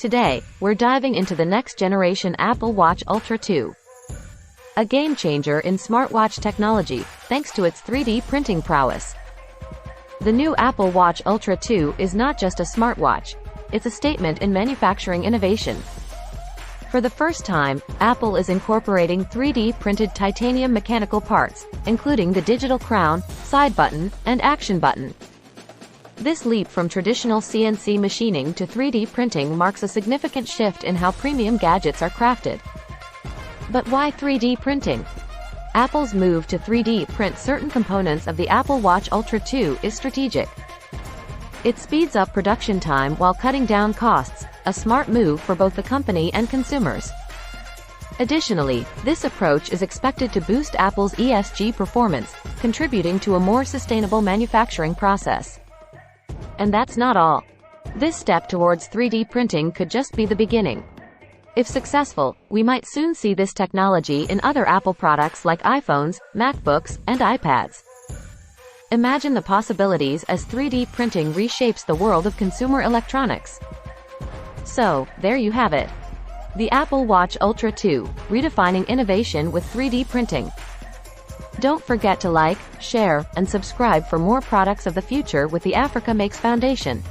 Today, we're diving into the next generation Apple Watch Ultra 2. A game changer in smartwatch technology, thanks to its 3D printing prowess. The new Apple Watch Ultra 2 is not just a smartwatch, it's a statement in manufacturing innovation. For the first time, Apple is incorporating 3D printed titanium mechanical parts, including the digital crown, side button, and action button. This leap from traditional CNC machining to 3D printing marks a significant shift in how premium gadgets are crafted. But why 3D printing? Apple's move to 3D print certain components of the Apple Watch Ultra 2 is strategic. It speeds up production time while cutting down costs, a smart move for both the company and consumers. Additionally, this approach is expected to boost Apple's ESG performance, contributing to a more sustainable manufacturing process. And that's not all. This step towards 3D printing could just be the beginning. If successful, we might soon see this technology in other Apple products like iPhones, MacBooks, and iPads. Imagine the possibilities as 3D printing reshapes the world of consumer electronics. So, there you have it. The Apple Watch Ultra 2, redefining innovation with 3D printing. Don't forget to like, share, and subscribe for more products of the future with the Africa Makes Foundation.